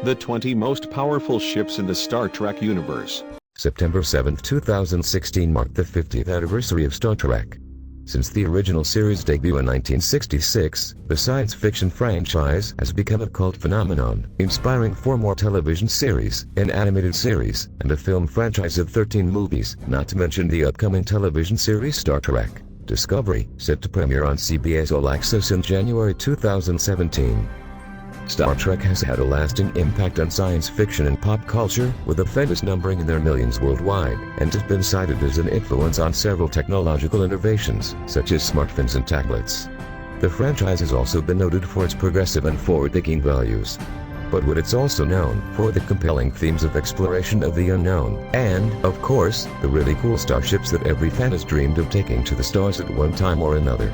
The 20 most powerful ships in the Star Trek universe. September 7, 2016 marked the 50th anniversary of Star Trek. Since the original series debut in 1966, the science fiction franchise has become a cult phenomenon, inspiring 4 more television series, an animated series, and a film franchise of 13 movies, not to mention the upcoming television series Star Trek Discovery, set to premiere on CBS All Access in January 2017. Star Trek has had a lasting impact on science fiction and pop culture, with the fans numbering in their millions worldwide, and has been cited as an influence on several technological innovations, such as smartphones and tablets. The franchise has also been noted for its progressive and forward-thinking values. But it's also known for the compelling themes of exploration of the unknown, and, of course, the really cool starships that every fan has dreamed of taking to the stars at one time or another.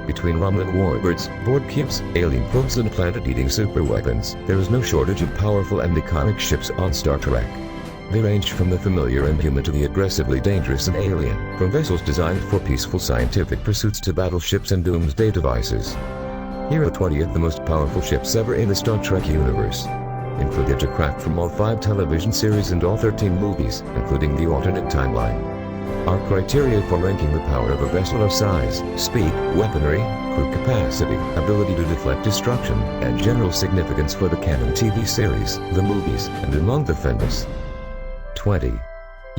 Between Romulan warbirds, board cubes, alien probes and planet-eating superweapons, there is no shortage of powerful and iconic ships on Star Trek. They range from the familiar and human to the aggressively dangerous and alien, from vessels designed for peaceful scientific pursuits to battleships and doomsday devices. Here are 20 of the most powerful ships ever in the Star Trek universe. Include Ejecraft from all 5 television series and all 13 movies, including the alternate timeline. Our criteria for ranking the power of a vessel are size, speed, weaponry, crew capacity, ability to deflect destruction, and general significance for the canon TV series, the movies, and among the fanbase. 20.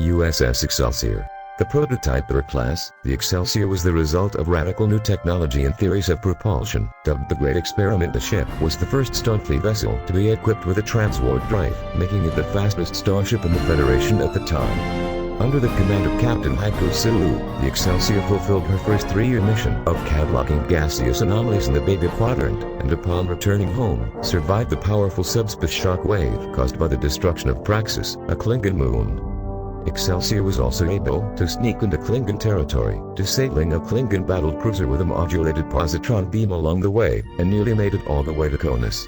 USS Excelsior. The prototype class, the Excelsior was the result of radical new technology and theories of propulsion. Dubbed the Great Experiment, the ship was the first Starfleet vessel to be equipped with a transwarp drive, making it the fastest starship in the Federation at the time. Under the command of Captain Hikaru Sulu, the Excelsior fulfilled her first 3-year mission of cataloging gaseous anomalies in the Beta Quadrant, and upon returning home, survived the powerful subspace shock wave caused by the destruction of Praxis, a Klingon moon. Excelsior was also able to sneak into Klingon territory, disabling a Klingon battle cruiser with a modulated positron beam along the way, and nearly made it all the way to Qo'Nos.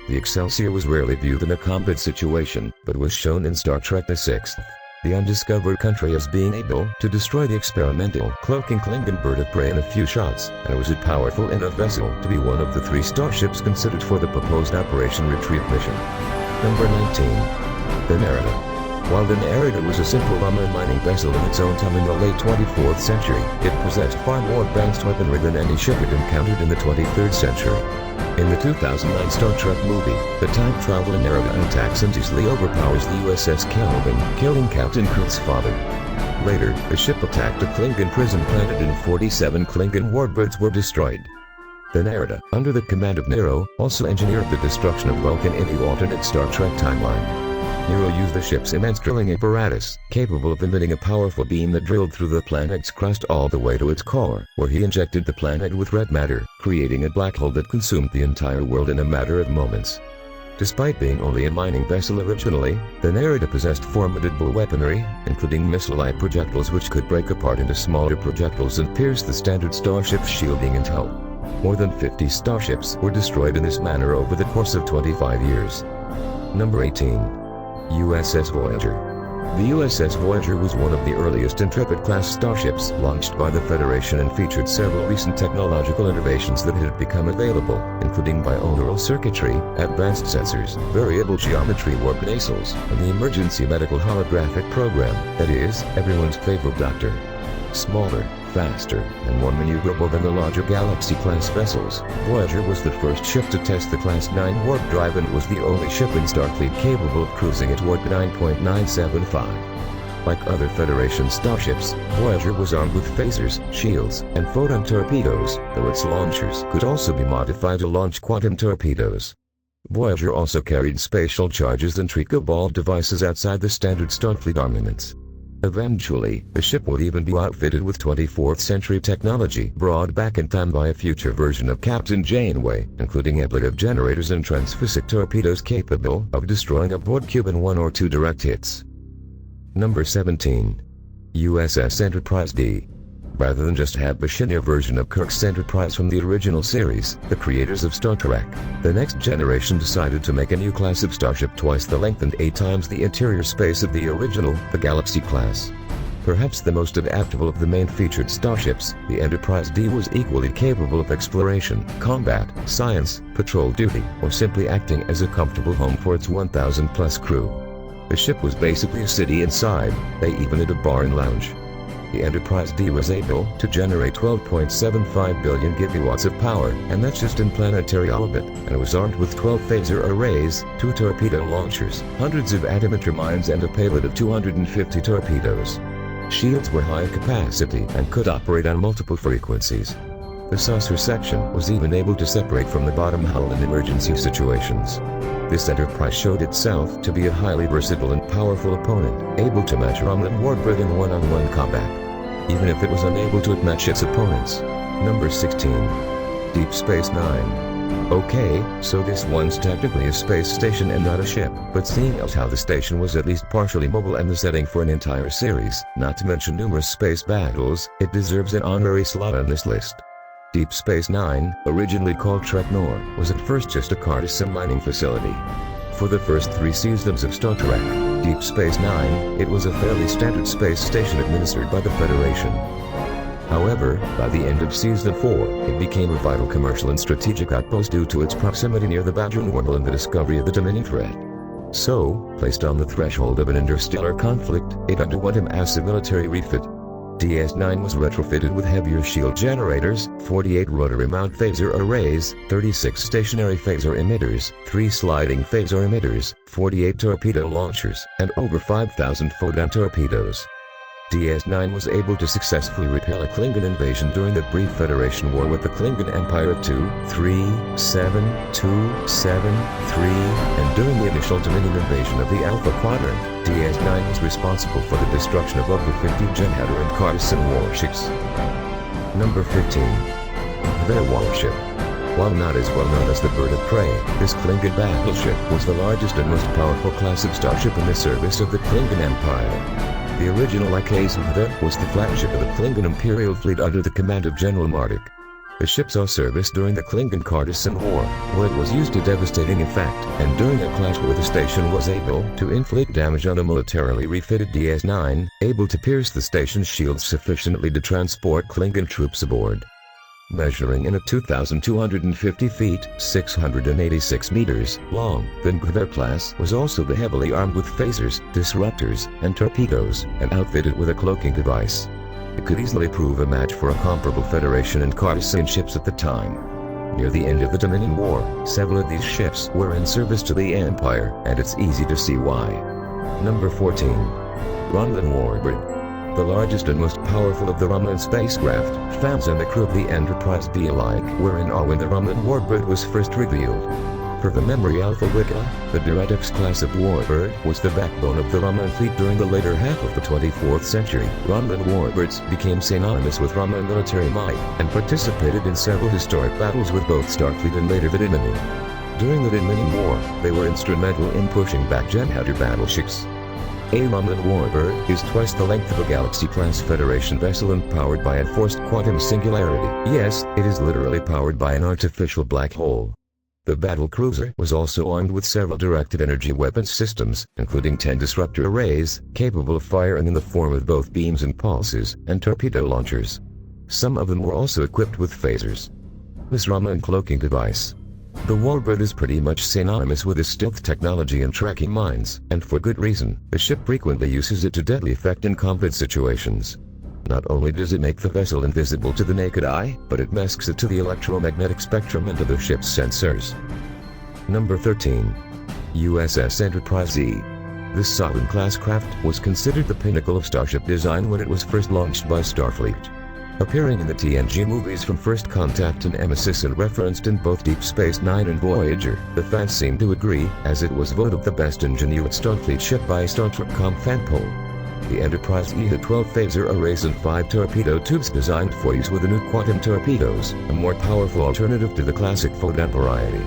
The Excelsior was rarely viewed in a combat situation, but was shown in Star Trek VI. The undiscovered country as being able to destroy the experimental cloaking Klingon bird of prey in a few shots, and was it powerful enough vessel to be one of the 3 starships considered for the proposed Operation Retrieve mission. Number 19. The Narada. While the Narada was a simple bomber mining vessel in its own time in the late 24th century, it possessed far more advanced weaponry than any ship it encountered in the 23rd century. In the 2009 Star Trek movie, the time traveler Narada attacks and easily overpowers the USS Klingon, killing Captain Kirk's father. Later, the ship attacked a Klingon prison planet and 47 Klingon warbirds were destroyed. The Narada, under the command of Nero, also engineered the destruction of Vulcan in the alternate Star Trek timeline. Nero used the ship's immense drilling apparatus, capable of emitting a powerful beam that drilled through the planet's crust all the way to its core, where he injected the planet with red matter, creating a black hole that consumed the entire world in a matter of moments. Despite being only a mining vessel originally, the Narada possessed formidable weaponry, including missile-like projectiles which could break apart into smaller projectiles and pierce the standard starship's shielding and hull. More than 50 starships were destroyed in this manner over the course of 25 years. Number 18. USS Voyager. The USS Voyager was one of the earliest Intrepid-class starships launched by the Federation and featured several recent technological innovations that had become available, including binaural circuitry, advanced sensors, variable geometry warp nacelles, and the emergency medical holographic program, that is, everyone's favorite doctor. Smaller, faster, and more maneuverable than the larger Galaxy-class vessels, Voyager was the first ship to test the Class 9 warp drive and was the only ship in Starfleet capable of cruising at warp 9.975. Like other Federation starships, Voyager was armed with phasers, shields, and photon torpedoes, though its launchers could also be modified to launch quantum torpedoes. Voyager also carried spatial charges and Trico ball devices outside the standard Starfleet armaments. Eventually, the ship would even be outfitted with 24th century technology brought back in time by a future version of Captain Janeway, including ablative generators and transphysic torpedoes capable of destroying a board cube in 1 or 2 direct hits. Number 17. USS EnterpriseD. Rather than just have a shinier version of Kirk's Enterprise from the original series, the creators of Star Trek, the next generation decided to make a new class of starship twice the length and 8 times the interior space of the original, the Galaxy class. Perhaps the most adaptable of the main featured starships, the EnterpriseD was equally capable of exploration, combat, science, patrol duty, or simply acting as a comfortable home for its 1,000-plus crew. The ship was basically a city inside. They even had a bar and lounge. The EnterpriseD was able to generate 12.75 billion gigawatts of power, and that's just in planetary orbit, and was armed with 12 phaser arrays, 2 torpedo launchers, hundreds of atomizer mines and a payload of 250 torpedoes. Shields were high capacity and could operate on multiple frequencies. The saucer section was even able to separate from the bottom hull in emergency situations. This Enterprise showed itself to be a highly versatile and powerful opponent, able to match Romulan Warbird in one-on-one combat, even if it was unable to outmatch its opponents. Number 16. Deep Space Nine. Okay, so this one's technically a space station and not a ship, but seeing as how the station was at least partially mobile and the setting for an entire series, not to mention numerous space battles, it deserves an honorary slot on this list. Deep Space Nine, originally called Trek Nor, was at first just a Cardassian mining facility. For the first 3 seasons of Star Trek, Deep Space Nine, it was a fairly standard space station administered by the Federation. However, by the end of Season 4, it became a vital commercial and strategic outpost due to its proximity near the Badger Wormhole and the discovery of the Dominion threat. So, placed on the threshold of an interstellar conflict, it underwent a massive military refit. DS9 was retrofitted with heavier shield generators, 48 rotary mount phaser arrays, 36 stationary phaser emitters, 3 sliding phaser emitters, 48 torpedo launchers, and over 5,000 photon torpedoes. DS9 was able to successfully repel a Klingon invasion during the brief Federation War with the Klingon Empire 2-3-7-2-7-3, and during the initial Dominion invasion of the Alpha Quadrant, DS9 was responsible for the destruction of over 50 Genhatter and Cardassian warships. Number 15. Their warship. While not as well known as the Bird of Prey, this Klingon battleship was the largest and most powerful class of starship in the service of the Klingon Empire. The original Ikazovda was the flagship of the Klingon Imperial Fleet under the command of General Marduk. The ship saw service during the Klingon-Cardassian War, where it was used to devastating effect, and during a clash where the station was able to inflict damage on a militarily refitted DS9, able to pierce the station's shields sufficiently to transport Klingon troops aboard. Measuring in at 2,250 feet, 686 meters long, the Ngver class was also the heavily armed with phasers, disruptors, and torpedoes, and outfitted with a cloaking device. It could easily prove a match for a comparable Federation and Cardassian ships at the time. Near the end of the Dominion War, several of these ships were in service to the Empire, and it's easy to see why. Number 14. Romulan Warbird. The largest and most powerful of the Romulan spacecraft, fans and the crew of the EnterpriseD alike were in awe when the Romulan Warbird was first revealed. Per the Memory Alpha Wiki, the Directix class of Warbird was the backbone of the Romulan fleet during the later half of the 24th century. Romulan Warbirds became synonymous with Romulan military might, and participated in several historic battles with both Starfleet and later the Dominion. During the Dominion War, they were instrumental in pushing back Genhatter battleships. A Romulan Warbird is twice the length of a Galaxy-class Federation vessel and powered by a forced quantum singularity. Yes, it is literally powered by an artificial black hole. The battle cruiser was also armed with several directed energy weapons systems, including 10 disruptor arrays, capable of firing in the form of both beams and pulses, and torpedo launchers. Some of them were also equipped with phasers. This Romulan cloaking device. The Warbird is pretty much synonymous with its stealth technology and tracking mines, and for good reason. The ship frequently uses it to deadly effect in combat situations. Not only does it make the vessel invisible to the naked eye, but it masks it to the electromagnetic spectrum and to the ship's sensors. Number 13. USS EnterpriseD. This Solon-class craft was considered the pinnacle of starship design when it was first launched by Starfleet. Appearing in the TNG movies from First Contact and Nemesis and referenced in both Deep Space Nine and Voyager, the fans seem to agree, as it was voted the best ingenuous Starfleet ship by Star Trek.com fan poll. The EnterpriseD had 12 phaser arrays and 5 torpedo tubes designed for use with the new quantum torpedoes, a more powerful alternative to the classic photon variety.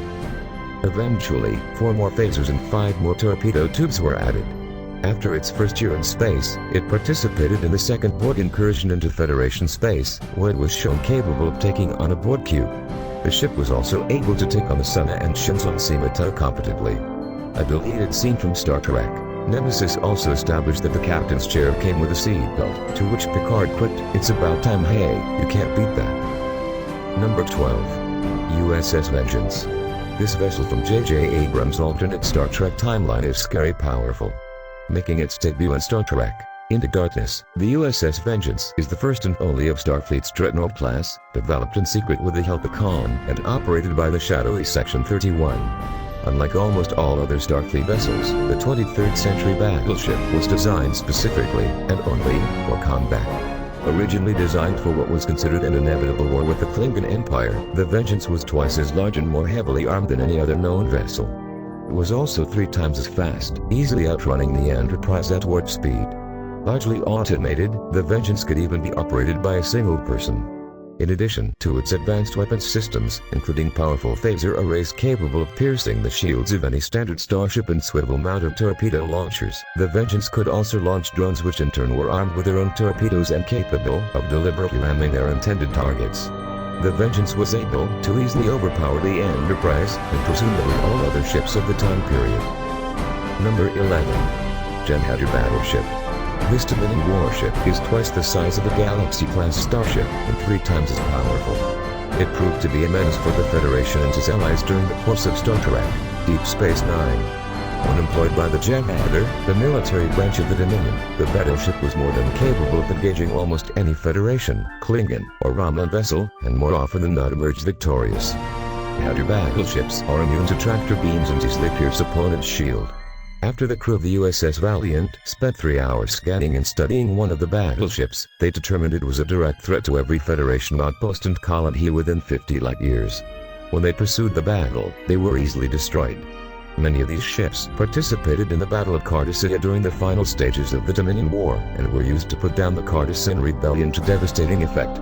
Eventually, 4 more phasers and 5 more torpedo tubes were added. After its first year in space, it participated in the second Borg incursion into Federation space, where it was shown capable of taking on a Borg cube. The ship was also able to take on the Sana and Shinzon Scimitar competently. A deleted scene from Star Trek. Nemesis also established that the captain's chair came with a seat belt, to which Picard quipped, "It's about time, hey, you can't beat that." Number 12. USS Vengeance. This vessel from J.J. Abrams' alternate Star Trek timeline is scary powerful. Making its debut in Star Trek Into Darkness, the USS Vengeance is the first and only of Starfleet's Dreadnought class, developed in secret with the help of Khan and operated by the shadowy Section 31. Unlike almost all other Starfleet vessels, the 23rd century battleship was designed specifically and only for combat. Originally designed for what was considered an inevitable war with the Klingon Empire, the Vengeance was twice as large and more heavily armed than any other known vessel. It was also 3 times as fast, easily outrunning the Enterprise at warp speed. Largely automated, the Vengeance could even be operated by a single person. In addition to its advanced weapons systems, including powerful phaser arrays capable of piercing the shields of any standard starship and swivel-mounted torpedo launchers, the Vengeance could also launch drones which in turn were armed with their own torpedoes and capable of deliberately ramming their intended targets. The Vengeance was able to easily overpower the Enterprise and presumably all other ships of the time period. Number 11. Genhatter Battleship. This Dominion warship is twice the size of a Galaxy-class starship and 3 times as powerful. It proved to be immense for the Federation and its allies during the course of Star Trek Deep Space Nine. When employed by the Genhatter, the military branch of the Dominion, the battleship was more than capable of engaging almost any Federation, Klingon, or Romulan vessel, and more often than not emerged victorious. Genhatter battleships are immune to tractor beams and easily pierce opponent's shield. After the crew of the USS Valiant spent 3 hours scanning and studying one of the battleships, they determined it was a direct threat to every Federation outpost and colony within 50 light years. When they pursued the battle, they were easily destroyed. Many of these ships participated in the Battle of Cardassia during the final stages of the Dominion War, and were used to put down the Cardassian rebellion to devastating effect.